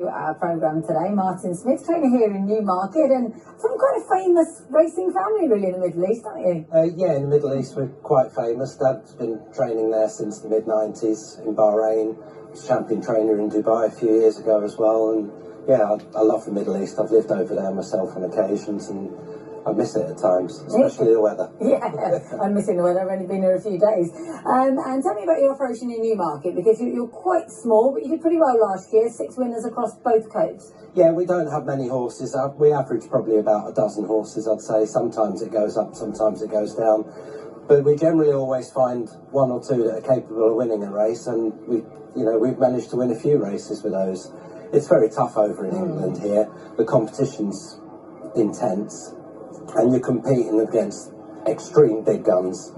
Our programme today, Martin Smith, trainer here in Newmarket, and from quite a famous racing family really in the Middle East, aren't you? Yeah, in the Middle East we're quite famous. Dad's been training there since the mid-90s in Bahrain. Was champion trainer in Dubai a few years ago as well, and yeah, I love the Middle East. I've lived over there myself on occasions and I miss it at times, especially the weather. Yeah, I'm missing the weather. I've only been here a few days. And tell me about your operation in Newmarket, because you're quite small, but you did pretty well last year. 6 winners across both codes. Yeah, we don't have many horses. We average probably about a dozen horses, I'd say. Sometimes it goes up, sometimes it goes down. But we generally always find one or two that are capable of winning a race, and we've managed to win a few races with those. It's very tough over in England here. The competition's intense, and you're competing against extreme big guns.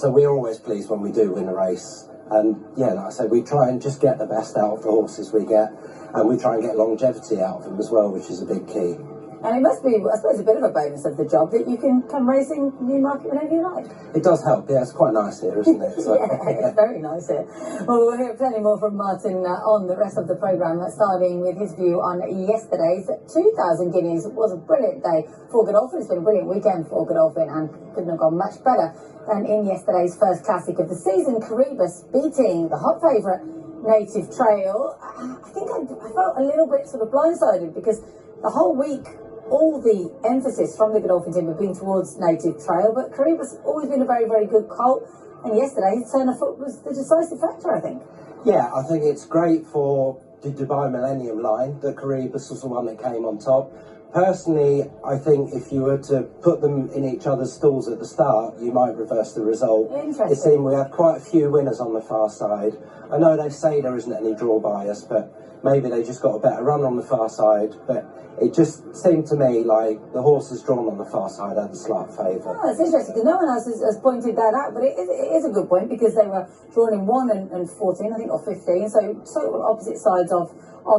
So we're always pleased when we do win a race. And yeah, like I said, we try and just get the best out of the horses we get, and we try and get longevity out of them as well, which is a big key. And it must be, I suppose, a bit of a bonus of the job that you can come racing Newmarket whenever you like. It does help, yeah. It's quite nice here, isn't it? So, yeah, it's very nice here. Well, we'll hear plenty more from Martin on the rest of the programme, starting with his view on yesterday's 2,000 guineas. It was a brilliant day for Godolphin. It's been a brilliant weekend for Godolphin, and couldn't have gone much better than in yesterday's first classic of the season, Caribus beating the hot favourite Native Trail. I think I felt a little bit sort of blindsided, because the whole week all the emphasis from the Godolphin team have been towards Native Trail, but Caribus always been a very, very good colt, and yesterday his turn of foot was the decisive factor, I think. Yeah, I think it's great for the Dubai Millennium line that Caribus was the one that came on top. Personally, I think if you were to put them in each other's stalls at the start, you might reverse the result. Interesting. It seemed we had quite a few winners on the far side. I know they say there isn't any draw bias, but maybe they just got a better run on the far side. But it just seemed to me like the horses drawn on the far side had a slight favour. Oh, it's interesting, because no one else has pointed that out, but it is a good point, because they were drawn in 1 and 14, I think, or 15, so total opposite sides of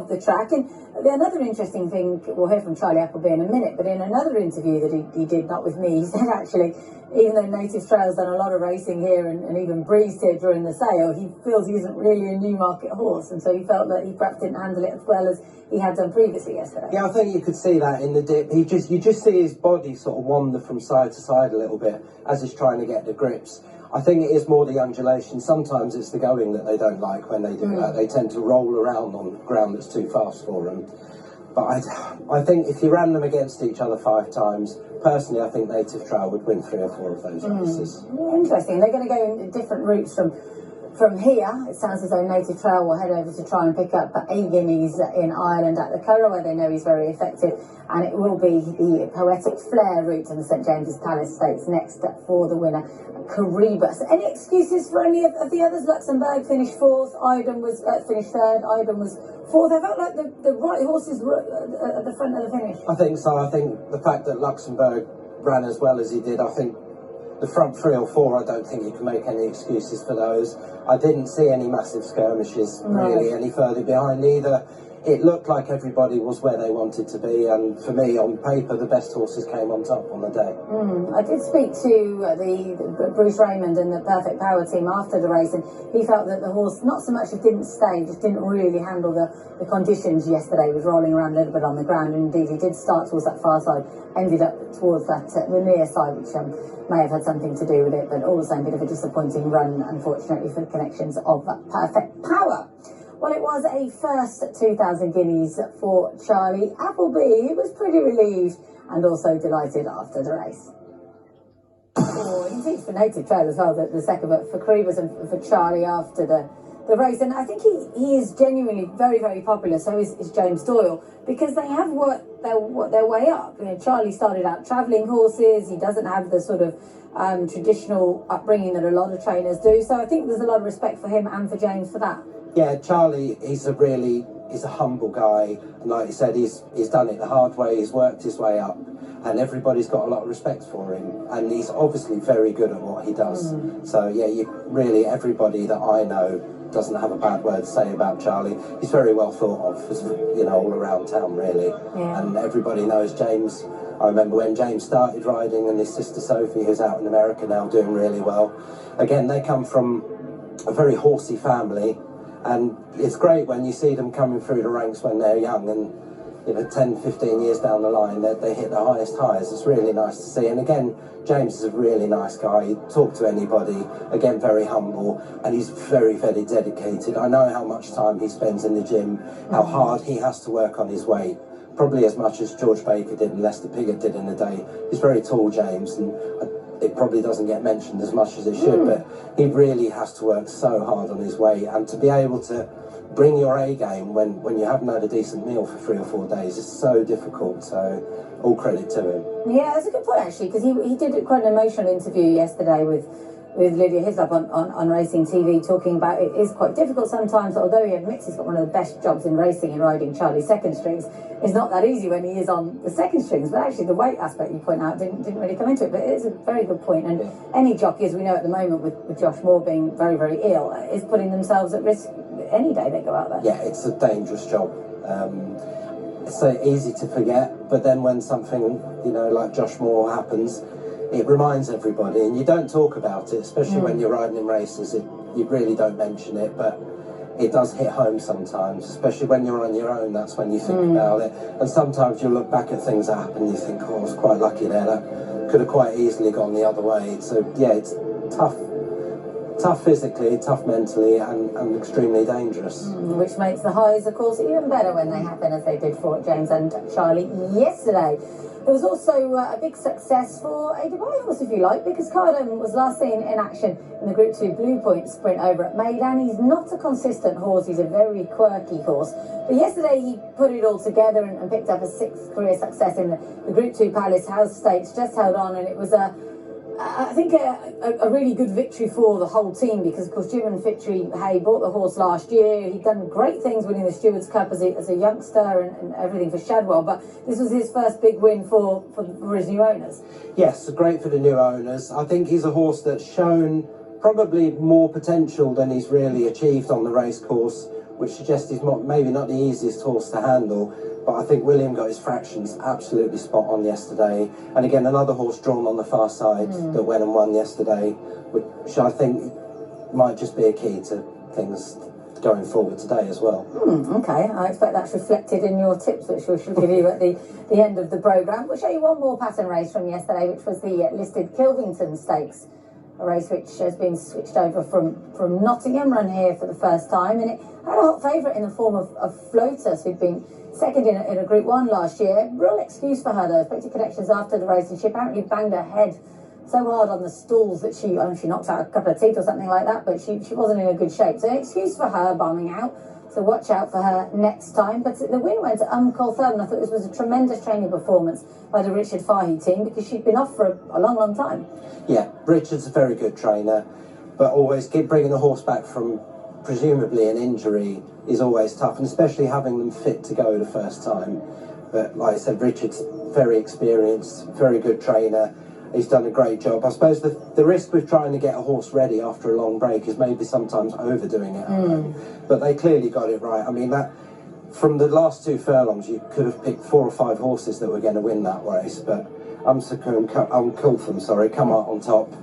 the track. And another interesting thing, we'll hear from Charlie Appleby in a minute, but in another interview that he did, not with me, he said actually, even though Native Trail's done a lot of racing here and even breezed here during the sale, he feels he isn't really a Newmarket horse, and so he felt that he perhaps didn't handle it as well as he had done previously yesterday. Yeah, I think you could see that in the dip. You just see his body sort of wander from side to side a little bit as he's trying to get the grips. I think it is more the undulation. Sometimes it's the going that they don't like when they do that. They tend to roll around on ground that's too fast for them. But I think if you ran them against each other 5 times, personally, I think Native Trail would win 3 or 4 of those races. Interesting. They're going to go in different routes from here. It sounds as though Native Trail will head over to try and pick up 8 guineas in Ireland at the Curragh, where they know he's very effective, and it will be the Poetic Flair route in the St James's Palace Stakes next for the winner, Caribus. Any excuses for any of the others? Luxembourg finished 4th, Iden was finished 3rd, Iden was 4th. I felt like the right horses were at the front of the finish. I think so. I think the fact that Luxembourg ran as well as he did, I think the front 3 or 4, I don't think you can make any excuses for those. I didn't see any massive skirmishes really any further behind either. It looked like everybody was where they wanted to be, and for me, on paper, the best horses came on top on the day. I did speak to the Bruce Raymond and the Perfect Power team after the race, and he felt that the horse, not so much it didn't stay, just didn't really handle the conditions yesterday, was rolling around a little bit on the ground, and indeed he did start towards that far side, ended up towards that the near side, which may have had something to do with it, but all the same, bit of a disappointing run, unfortunately, for the connections of Perfect Power. Well, it was a first 2,000 guineas for Charlie Appleby. He was pretty relieved and also delighted after the race. Indeed, for Native Trail as well, the second, but for Caribus and for Charlie after the race. And I think he is genuinely very, very popular. So is James Doyle, because they have worked their way up. Charlie started out travelling horses. He doesn't have the sort of traditional upbringing that a lot of trainers do. So I think there's a lot of respect for him and for James for that. Yeah, Charlie is a humble guy, and like you said, he's done it the hard way. He's worked his way up, and everybody's got a lot of respect for him, and he's obviously very good at what he does. So yeah, everybody that I know doesn't have a bad word to say about Charlie. He's very well thought of, all around town really. And everybody knows James. I remember when James started riding, and his sister Sophie, who's out in America now doing really well. Again, they come from a very horsey family, And it's great when you see them coming through the ranks when they're young, and 10, 15 years down the line, they hit the highest highs. It's really nice to see. And again, James is a really nice guy. He'd talk to anybody. Again, very humble, and he's very, very dedicated. I know how much time he spends in the gym, how hard he has to work on his weight. Probably as much as George Baker did and Lester Piggott did in the day. He's very tall, James, and it probably doesn't get mentioned as much as it should, but he really has to work so hard on his weight, and to be able to bring your A game when you haven't had a decent meal for 3 or 4 days is so difficult. So all credit to him. Yeah, that's a good point actually, because he did quite an emotional interview yesterday with Lydia Hislop on Racing TV, talking about it is quite difficult sometimes, although he admits he's got one of the best jobs in racing in riding Charlie's second strings. It's not that easy when he is on the second strings, but actually the weight aspect you point out didn't really come into it, but it's a very good point. And any jockey, as we know at the moment with Josh Moore being very, very ill, is putting themselves at risk any day they go out there. Yeah, it's a dangerous job. It's so easy to forget, but then when something, like Josh Moore happens, it reminds everybody, and you don't talk about it, especially when you're riding in races. You really don't mention it, but it does hit home sometimes, especially when you're on your own. That's when you think about it. And sometimes you look back at things that happen and you think, I was quite lucky there. That could have quite easily gone the other way. So, yeah, it's tough physically, tough mentally, and extremely dangerous. Which makes the highs, of course, even better when they happen, as they did for James and Charlie yesterday. It was also a big success for a Dubai horse, if you like, because Cardam was last seen in action in the Group 2 Blue Point sprint over at Meydan. He's not a consistent horse, he's a very quirky horse. But yesterday he put it all together and picked up a 6th career success in the Group 2 Palace House Stakes, just held on, and it was I think a really good victory for the whole team, because of course Jim and Fitri Hay bought the horse last year. He'd done great things winning the Stewards Cup as a youngster and everything for Shadwell, but this was his first big win for his new owners. Yes, great for the new owners. I think he's a horse that's shown probably more potential than he's really achieved on the race course, which suggests he's maybe not the easiest horse to handle. But I think William got his fractions absolutely spot on yesterday. And again, another horse drawn on the far side that went and won yesterday, which I think might just be a key to things going forward today as well. Okay, I expect that's reflected in your tips, which we shall give you at the end of the programme. We'll show you one more pattern race from yesterday, which was the listed Kilvington Stakes, a race which has been switched over from Nottingham, run here for the first time, and it had a hot favourite in the form of Flotus, who'd been second in a Group 1 last year. Real excuse for her though, spoke to Connections after the race, and she apparently banged her head so hard on the stalls that she knocked out a couple of teeth or something like that, but she wasn't in a good shape. So excuse for her bombing out, so watch out for her next time. But the win went to Colthurb, and I thought this was a tremendous training performance by the Richard Fahey team, because she'd been off for a long, long time. Yeah, Richard's a very good trainer, but always bringing the horse back from presumably an injury is always tough, and especially having them fit to go the first time. But like I said, Richard's very experienced, very good trainer. He's done a great job. I suppose the risk with trying to get a horse ready after a long break is maybe sometimes overdoing it. But they clearly got it right. I mean, that from the last 2 furlongs, you could have picked 4 or 5 horses that were going to win that race, but Coltham, come out on top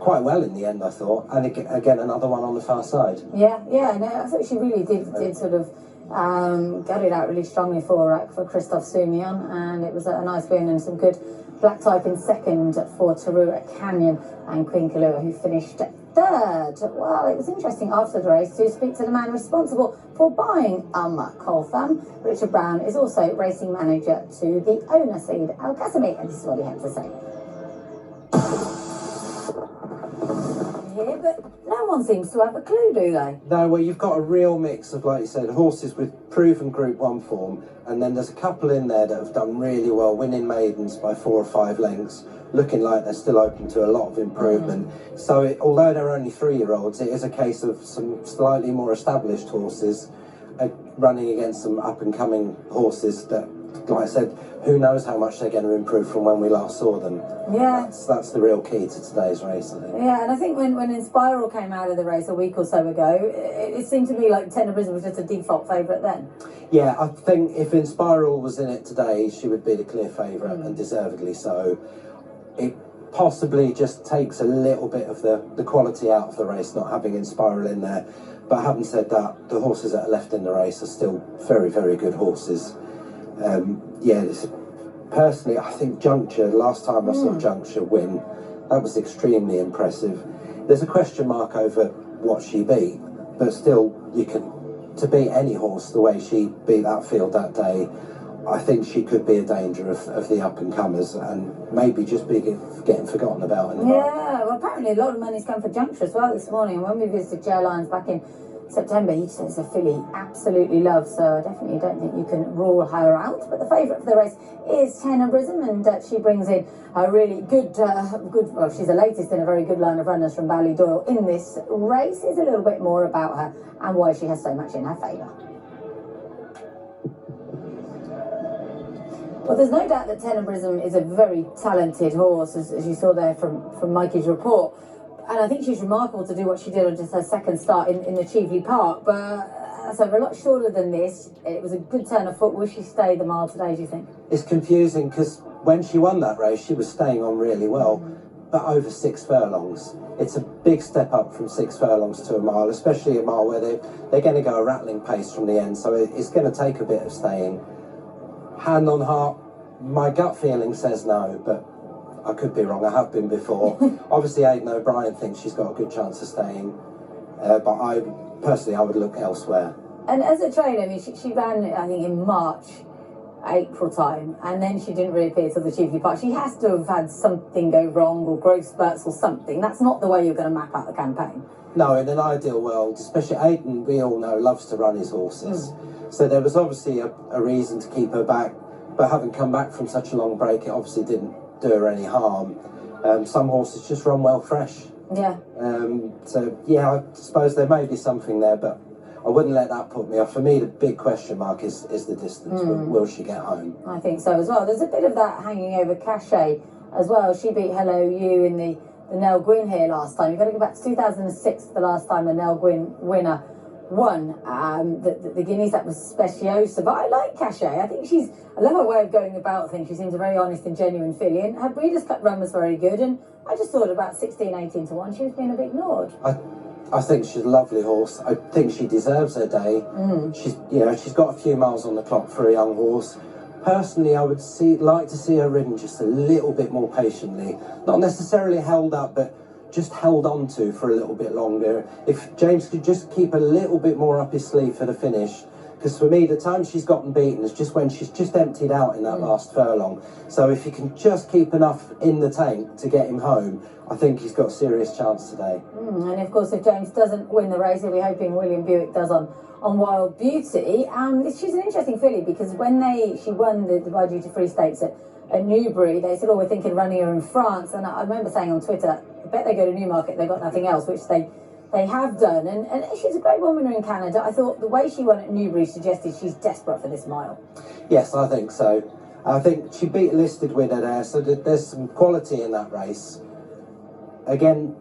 quite well in the end, I thought. And again, another one on the far side. Yeah, no, I thought she really did sort of got it out really strongly for Christophe Soumillon, and it was a nice win, and some good black type in second for Tarua Canyon and Queen Kalua, who finished third. Well, it was interesting after the race to speak to the man responsible for buying Coltham. Richard Brown is also racing manager to the owner, Saeed Al Qasimi, and this is what he had to say. Yeah, but no one seems to have a clue, do they? No, well, you've got a real mix of, like you said, horses with proven Group 1 form, and then there's a couple in there that have done really well, winning maidens by 4 or 5 lengths, looking like they're still open to a lot of improvement. So although they're only 3-year-olds, it is a case of some slightly more established horses running against some up-and-coming horses that, like I said, who knows how much they're going to improve from when we last saw them. Yeah. That's the real key to today's race, I think. Yeah, and I think when Inspiral came out of the race a week or so ago, it seemed to me like Tenor Prison was just a default favourite then. Yeah, I think if Inspiral was in it today, she would be the clear favourite, and deservedly so. It possibly just takes a little bit of the quality out of the race, not having Inspiral in there. But having said that, the horses that are left in the race are still very, very good horses. Personally, I think Juncture, last time I saw Juncture win, that was extremely impressive. There's a question mark over what she beat, but still, to beat any horse the way she beat that field that day, I think she could be a danger of the up-and-comers and maybe just be getting forgotten about. Well, apparently a lot of money's come for Juncture as well this morning. When we visited Joe Lyons back in September, he said it's a filly absolutely loves, so I definitely don't think you can rule her out. But the favourite for the race is Tenebrism, and she brings in a really good, well, she's the latest in a very good line of runners from Doyle in this race. Is a little bit more about her and why she has so much in her favour. Well, there's no doubt that Tenebrism is a very talented horse, as you saw there from Mikey's report. And I think she's remarkable to do what she did on just her second start in the Cheveley Park. But that's over a lot shorter than this. It was a good turn of foot. Will she stay the mile today, do you think? It's confusing because when she won that race, she was staying on really well, but over 6 furlongs. It's a big step up from 6 furlongs to a mile, especially a mile where they're going to go a rattling pace from the end. So it's going to take a bit of staying. Hand on heart, my gut feeling says no, but I could be wrong. I have been before. Obviously, Aidan O'Brien thinks she's got a good chance of staying, but I would look elsewhere. And as a trainer, I mean, she ran, I think, in March, April time, and then she didn't reappear till the Cheveley Park. She has to have had something go wrong, or growth spurts or something. That's not the way you're going to map out the campaign. No, in an ideal world, especially Aidan, we all know, loves to run his horses. So there was obviously a reason to keep her back, but having come back from such a long break, it obviously didn't do her any harm. Some horses just run well fresh. Yeah. I suppose there may be something there, but I wouldn't let that put me off. For me, the big question mark is the distance. Will she get home? I think so as well. There's a bit of that hanging over Cachet as well. She beat Hello You in the Nell Gwyn here last time. You've got to go back to 2006, the last time a Nell Gwyn winner won the Guineas. That was Speciosa. But I like Cachet. I love her way of going about things. She seems a very honest and genuine filly, and her Breeders' Cup run was very good, and I just thought about 16, 18 to 1 she was being a bit ignored. I think she's a lovely horse. I think she deserves her day. She's got a few miles on the clock for a young horse. Personally, I would like to see her ridden just a little bit more patiently. Not necessarily held up, but just held on to for a little bit longer. If James could just keep a little bit more up his sleeve for the finish, because for me the time she's gotten beaten is just when she's just emptied out in that last furlong. So if you can just keep enough in the tank to get him home, I think he's got a serious chance today. And of course, if James doesn't win the race, he'll be hoping William Buick does on Wild Beauty. She's an interesting filly because when she won the Dubai Duty Free Stakes at Newbury, they said, we're thinking running her in France. And I remember saying on Twitter, I bet they go to Newmarket, they've got nothing else, which they have done. And she's a great one winner in Canada. I thought the way she won at Newbury suggested she's desperate for this mile. Yes, I think so. I think she beat a listed winner there, so there's some quality in that race. Again,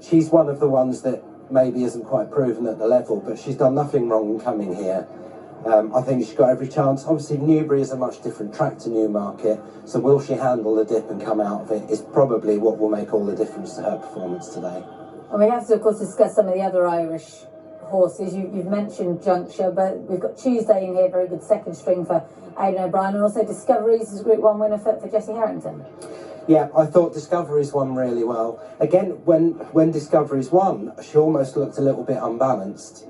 she's one of the ones that maybe isn't quite proven at the level, but she's done nothing wrong in coming here. I think she's got every chance. Obviously, Newbury is a much different track to Newmarket, so will she handle the dip and come out of it is probably what will make all the difference to her performance today. And we have to, of course, discuss some of the other Irish horses. You've mentioned Juncture, but we've got Tuesday in here, very good second string for Aidan O'Brien, and also Discoveries is Group 1 winner for Jessie Harrington. Yeah, I thought Discoveries won really well. Again, when Discoveries won, she almost looked a little bit unbalanced.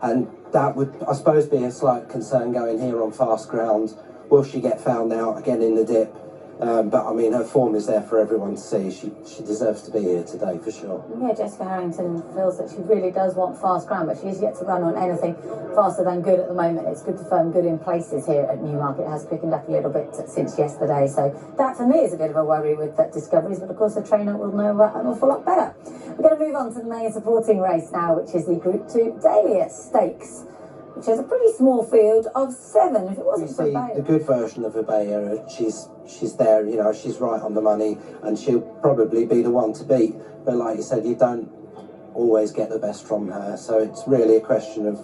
And that would, I suppose, be a slight concern going here on fast ground. Will she get found out again in the dip? But I mean, her form is there for everyone to see. She deserves to be here today for sure. Yeah, Jessica Harrington feels that she really does want fast ground, but she's yet to run on anything faster than good at the moment. It's good to firm good in places here at Newmarket. It has quickened up a little bit since yesterday, so that for me is a bit of a worry with Discoveries, but of course the trainer will know an awful lot better. We're going to move on to the main supporting race now, which is the Group 2 Dahlia Stakes, which has a pretty small field of 7. If it wasn't for the good version of Abaya, she's there, she's right on the money, and she'll probably be the one to beat. But like you said, you don't always get the best from her, so it's really a question of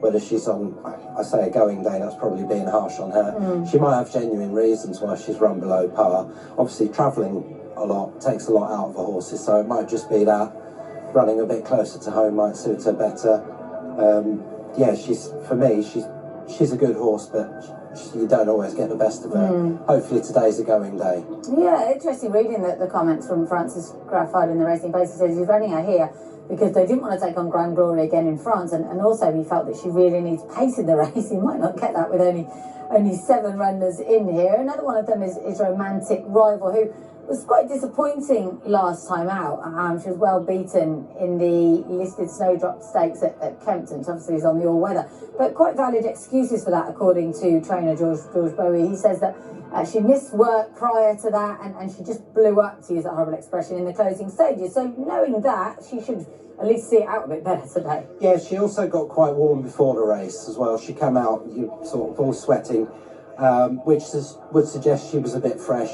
whether she's on, I say a going day, that's probably being harsh on her. She might have genuine reasons why she's run below par. Obviously, travelling a lot takes a lot out of the horses, so it might just be that running a bit closer to home might suit her better. Yeah, for me, she's a good horse, but you don't always get the best of her. Hopefully today's a going day. Yeah, interesting reading the comments from Francis Graffard in the Racing Post. He says he's running her here because they didn't want to take on Grand Glory again in France, and also he felt that she really needs pace in the race. He might not get that with only 7 runners in here. Another one of them is Romantic Rival, who was quite disappointing last time out. She was well beaten in the listed Snowdrop Stakes at Kempton. Obviously, he's on the all-weather, but quite valid excuses for that, according to trainer George Bowie. He says that she missed work prior to that, and she just blew up, to use that horrible expression, in the closing stages. So knowing that, she should at least see it out a bit better today. Yeah, she also got quite warm before the race as well. She came out sort of all sweating, which would suggest she was a bit fresh.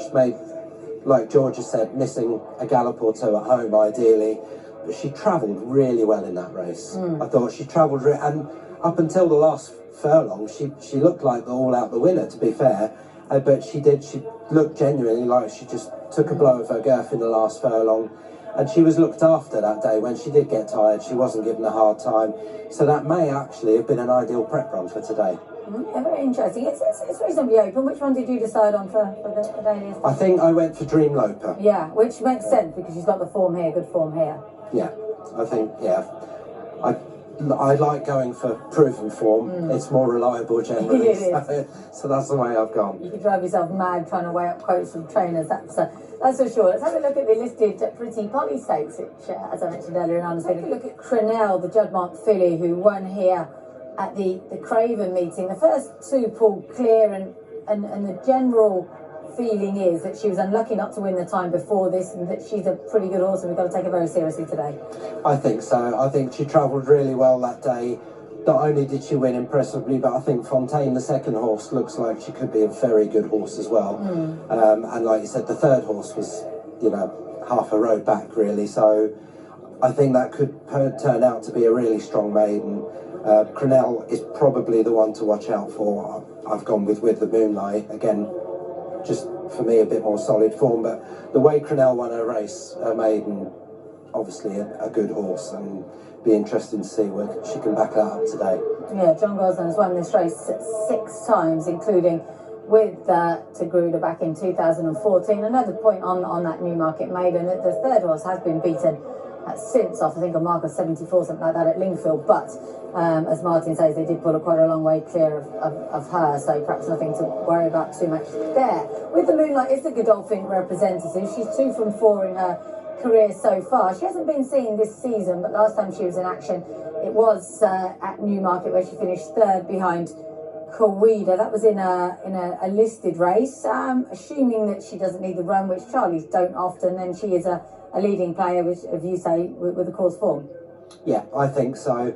Like George has said, missing a gallop or two at home ideally, but she travelled really well in that race. I thought she travelled, and up until the last furlong, she looked like the all-out the winner, to be fair. But she looked genuinely like she just took a blow of her girth in the last furlong, and she was looked after that day. When she did get tired, she wasn't given a hard time, so that may actually have been an ideal prep run for today. Yeah, very interesting. It's reasonably open. Which one did you decide on for the day? I think I went for Dream Loper. Yeah, which makes sense because she's got the form here, good form here. Yeah, I think, I like going for proven form. It's more reliable generally. So that's the way I've gone. You could drive yourself mad trying to weigh up quotes from trainers, that's for sure. Let's have a look at the listed Pretty Polly Stakes, which, as I mentioned earlier on, let's take a look at Crenelle, the Juddmonk filly, who won here at the Craven meeting. The first 2 pulled clear, and the general feeling is that she was unlucky not to win the time before this, and that she's a pretty good horse, and we've got to take her very seriously today. I think so. I think she travelled really well that day. Not only did she win impressively, but I think Fontaine, the second horse, looks like she could be a very good horse as well. And like you said, the third horse was, half a road back really. So I think that could turn out to be a really strong maiden. Crenelle is probably the one to watch out for. I've gone with the Moonlight again. Just for me, a bit more solid form, but the way Crenelle won her race, her maiden, obviously a good horse, and be interesting to see where she can back that up today. Yeah, John Goslin's won this race 6 times, including with Tagruda back in 2014. Another point on that Newmarket maiden, that the third horse has been beaten since off, I think, a mark of 74, something like that, at Lingfield, but as Martin says, they did pull quite a long way clear of her, so perhaps nothing to worry about too much there. With the Moonlight, it's the Godolphin representative. She's 2 from 4 in her career so far. She hasn't been seen this season, but last time she was in action, it was at Newmarket, where she finished 3rd behind Kawida. That was in a listed race. Assuming that she doesn't need the run, which Charlies don't often, then she is a leading player, which, as you say, with the course form. Yeah, I think so.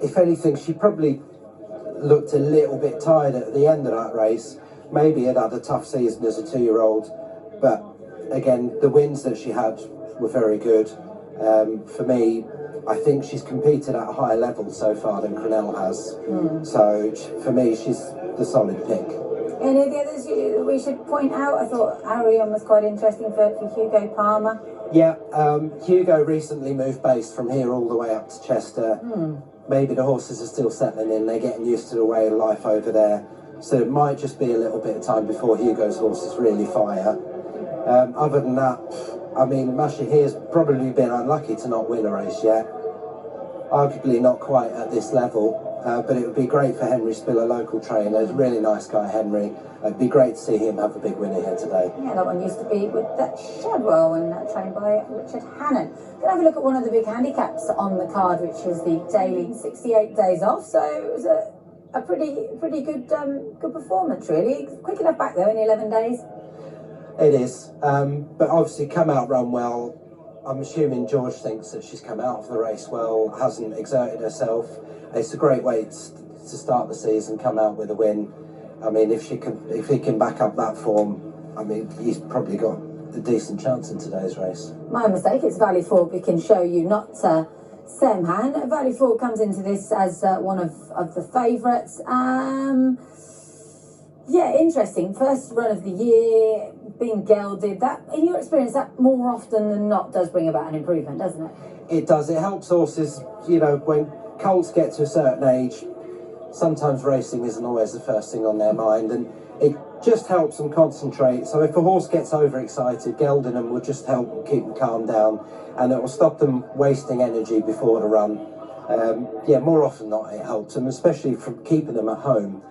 If anything, she probably looked a little bit tired at the end of that race. Maybe had a tough season as a 2-year-old, but again, the wins that she had were very good. For me, I think she's competed at a higher level so far than Crenelle has. So for me, she's the solid pick. Any of the others we should point out? I thought Arion was quite interesting for Hugo Palmer. Yeah, Hugo recently moved base from here all the way up to Chester. Maybe the horses are still settling in, they're getting used to the way of life over there. So it might just be a little bit of time before Hugo's horses really fire. Other than that, I mean, Masha here's probably been unlucky to not win a race yet. Arguably not quite at this level. But it would be great for Henry Spiller, local trainer. He's a really nice guy, Henry. It'd be great to see him have a big winner here today. Yeah, that one used to be with that Shadwell and trained by Richard Hannon. Gonna have a look at one of the big handicaps on the card, which was the daily 68 days off. So it was a pretty good performance, really. Quick enough back though in 11 days. It is, but obviously come out run well. I'm assuming George thinks that she's come out of the race well, hasn't exerted herself. It's a great way to start the season, come out with a win. I mean, if he can back up that form, I mean, he's probably got a decent chance in today's race. My mistake, it's Valley Ford we can show you, not Semhan. Valley Ford comes into this as one of the favourites. Yeah, interesting. First run of the year, being gelded. That, in your experience, that more often than not does bring about an improvement, doesn't it? It does. It helps horses, you know, when colts get to a certain age, sometimes racing isn't always the first thing on their mind, and it just helps them concentrate. So if a horse gets overexcited, gelding them will just help keep them calm down, and it will stop them wasting energy before the run. More often than not, it helps them, especially from keeping them at home.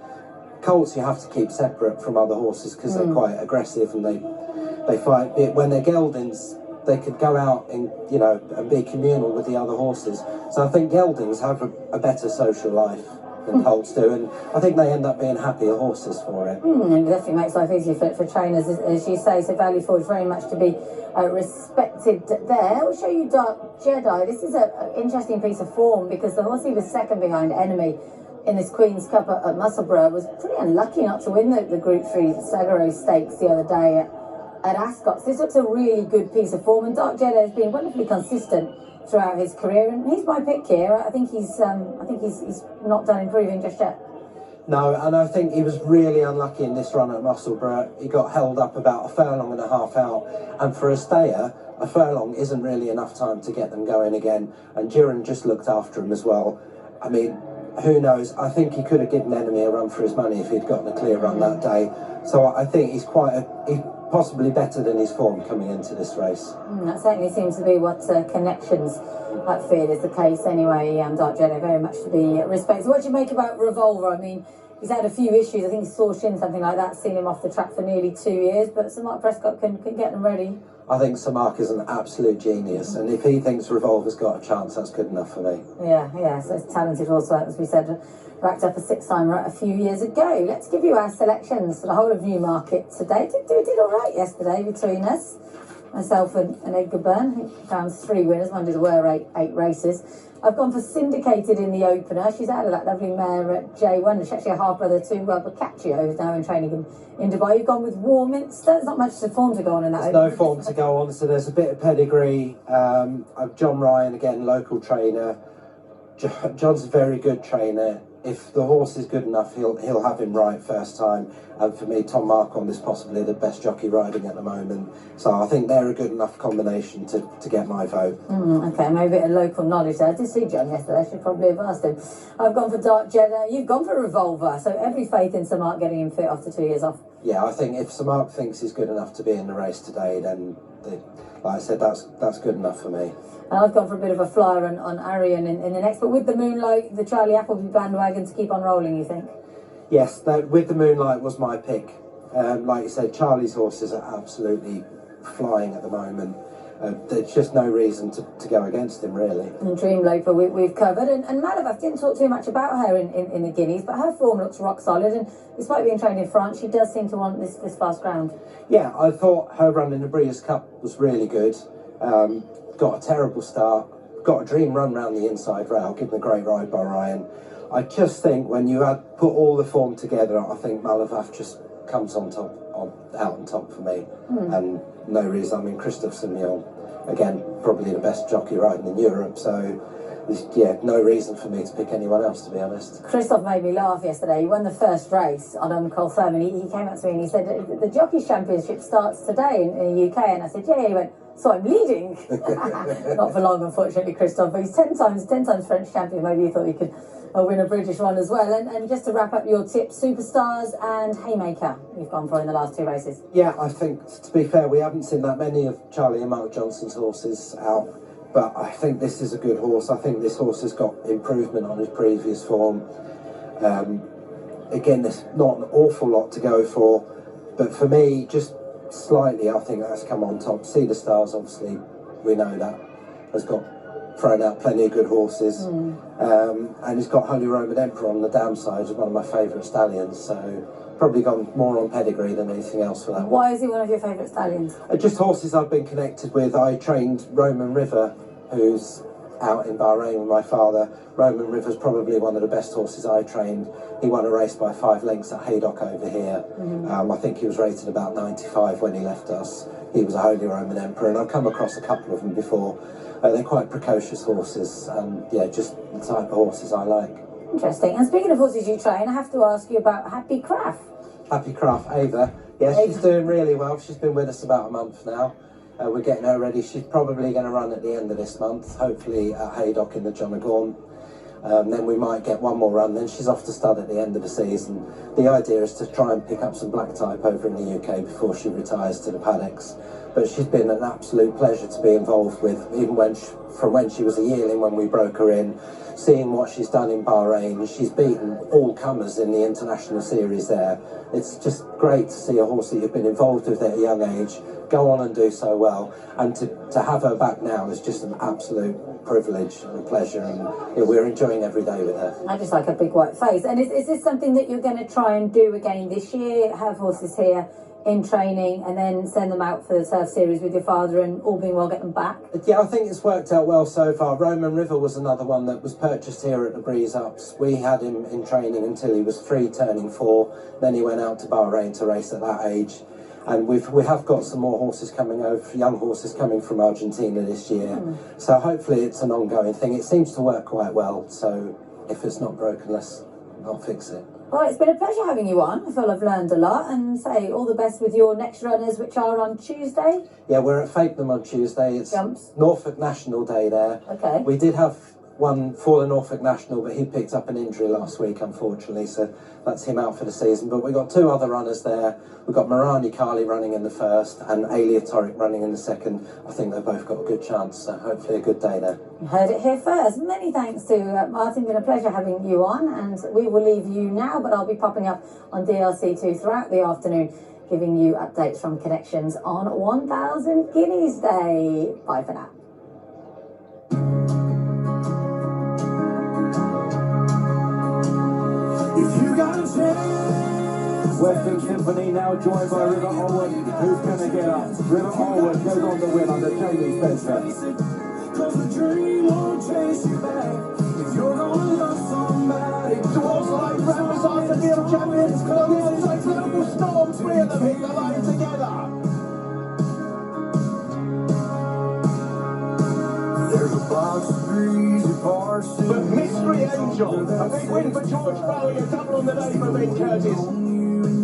Colts you have to keep separate from other horses because they're quite aggressive and they fight. When they're geldings, they could go out and and be communal with the other horses. So I think geldings have a better social life than colts do, and I think they end up being happier horses for it. And it definitely makes life easier for trainers, as you say. So Valley Forge very much to be respected there. We'll show you Dark Jedi. This is an interesting piece of form because the horse he was second behind Enemy in this Queen's Cup at Musselburgh was pretty unlucky not to win the Group 3 Sagaro Stakes the other day at Ascot. This looks a really good piece of form, and Dark Jedi has been wonderfully consistent throughout his career, and he's my pick here. I think he's not done improving just yet. No, and I think he was really unlucky in this run at Musselburgh. He got held up about a furlong and a half out, and for a stayer, a furlong isn't really enough time to get them going again, and Duran just looked after him as well. I mean, who knows? I think he could have given Enemy a run for his money if he'd gotten a clear run that day. So I think he's possibly better than his form coming into this race. That certainly seems to be what Connections feel is the case anyway. Dark Jedi very much to be respected. So what do you make about Revolver? I mean, he's had a few issues. I think he's sore shin, something like that. Seen him off the track for nearly 2 years, but Sir Mark Prescott can get them ready. I think Sir Mark is an absolute genius, and if he thinks Revolver's got a chance, that's good enough for me. Yeah, so it's talented also, as we said, racked up a 6-timer a few years ago. Let's give you our selections for the whole of Newmarket today. Did all right yesterday between us, myself and Edgar Byrne. He found 3 winners, mind you there were 8 races. I've gone for Syndicated in the opener. She's out of that lovely mare at J1. She's actually a half-brother to Boccaccio, who's now in training in Dubai. You've gone with Warminster. There's not much form to go on in that There's opener. no form to go on, so there's a bit of pedigree. John Ryan, again, local trainer. John's a very good trainer. If the horse is good enough, he'll have him right first time. And for me, Tom Marquand is possibly the best jockey riding at the moment. So I think they're a good enough combination to get my vote. Okay, maybe a bit of local knowledge there. I did see John yesterday. I should probably have asked him. I've gone for Dark Jedi. You've gone for Revolver. So every faith in Sir Mark getting him fit after 2 years off. Yeah, I think if Sir Mark thinks he's good enough to be in the race today, then, like I said, that's good enough for me. And I've gone for a bit of a flyer on Arian in the next, but with the Moonlight, the Charlie Appleby bandwagon to keep on rolling, you think? Yes, with the Moonlight was my pick. Like you said, Charlie's horses are absolutely flying at the moment. There's just no reason to go against him, really. And Dream Loafer we've covered. And Malabath, didn't talk too much about her in the Guineas, but her form looks rock solid. And despite being trained in France, she does seem to want this fast ground. Yeah, I thought her run in the Breeders' Cup was really good. Got a terrible start, got a dream run round the inside rail, given a great ride by Ryan. I just think when you put all the form together, I think Malabath just comes out on top for me. And no reason. I mean, Christophe Simeon, again, probably the best jockey riding in Europe, so there's no reason for me to pick anyone else, to be honest. Christophe made me laugh yesterday. He won the first race on Coltham, and he came up to me and he said, the Jockeys Championship starts today in the UK, and I said, yeah. He went, so I'm leading. Not for long, unfortunately, Christophe, but he's 10 times French champion. Maybe you thought he could win a British one as well. And just to wrap up your tips, Superstars and Haymaker you've gone for in the last 2 races. Yeah, I think, to be fair, we haven't seen that many of Charlie and Mark Johnson's horses out, but I think this is a good horse. I think this horse has got improvement on his previous form. Again, there's not an awful lot to go for, but for me, just slightly, I think that's come on top. See the Stars, obviously, we know that has got thrown out plenty of good horses, and he's got Holy Roman Emperor on the dam side, one of my favourite stallions, so probably gone more on pedigree than anything else for that. Why is he one of your favourite stallions? Just horses I've been connected with. I trained Roman River, who's out in Bahrain with my father. Roman River's probably one of the best horses I trained. He won a race by 5 lengths at Haydock over here. I think he was rated about 95 when he left us. He was a Holy Roman Emperor, and I've come across a couple of them before. They're quite precocious horses, and yeah, just the type of horses I like. Interesting. And speaking of horses you train, I have to ask you about Happy Craft. Happy Craft, Ava. Yeah, she's doing really well. She's been with us about a month now. We're getting her ready. She's probably going to run at the end of this month, hopefully at Haydock in the John O'Gorn. Then we might get one more run, then she's off to stud at the end of the season. The idea is to try and pick up some black type over in the UK before she retires to the paddocks. But she's been an absolute pleasure to be involved with, even from when she was a yearling when we broke her in. Seeing what she's done in Bahrain, she's beaten all comers in the international series there. It's just great to see a horse that you've been involved with at a young age go on and do so well, and to have her back now is just an absolute privilege and a pleasure, and we're enjoying every day with her. I just like a big white face. And is this something that you're going to try and do again this year? Have horses here in training and then send them out for the turf series with your father, and all being well, get them back? Yeah, I think it's worked out well so far. Roman River was another one that was purchased here at the Breeze Ups. We had him in training until he was 3, turning 4. Then he went out to Bahrain to race at that age. And we have got some more horses coming over, young horses coming from Argentina this year. So hopefully it's an ongoing thing. It seems to work quite well. So if it's not broken, let's not fix it. Well, it's been a pleasure having you on. I feel I've learned a lot, and say all the best with your next runners, which are on Tuesday. Yeah, we're at Fakenham on Tuesday. It's Jumps. Norfolk National Day there. Okay. We did have one for the Norfolk National, but he picked up an injury last week, unfortunately, so that's him out for the season. But we've got 2 other runners there. We've got Marani Kali running in the first and Alia Torek running in the second. I think they've both got a good chance, so hopefully a good day there. You heard it here first. Many thanks to Martin. Been a pleasure having you on, and we will leave you now, but I'll be popping up on DLC2 throughout the afternoon, giving you updates from Connections on 1000 Guineas Day. Bye for now. Western Symphony now joined by River Allwood. Who's going to get up? River Allwood goes on to win under Jamie Spencer. Cause the dream won't chase you back if you're gonna love somebody. Towards life, round beside the field champions. Colonial takes a double storm. 3 of them hit the line together. There's a box of greasy parsley. But Mystery Angel, a big win for George Bowie, a double on the day for Ben Curtis.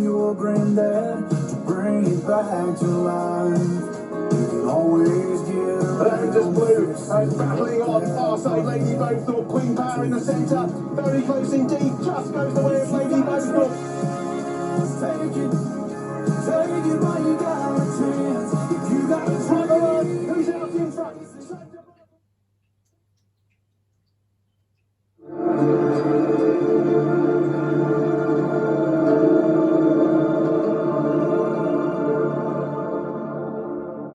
Your granddad to bring it back to life. You can always get Lavenders Blue is battling on. Far side Lady Bothorpe, Queen Power in the centre. Very close indeed. Just goes the way of Lady Bothorpe. Take it while you got a chance. If you got a trouble, who's out in front?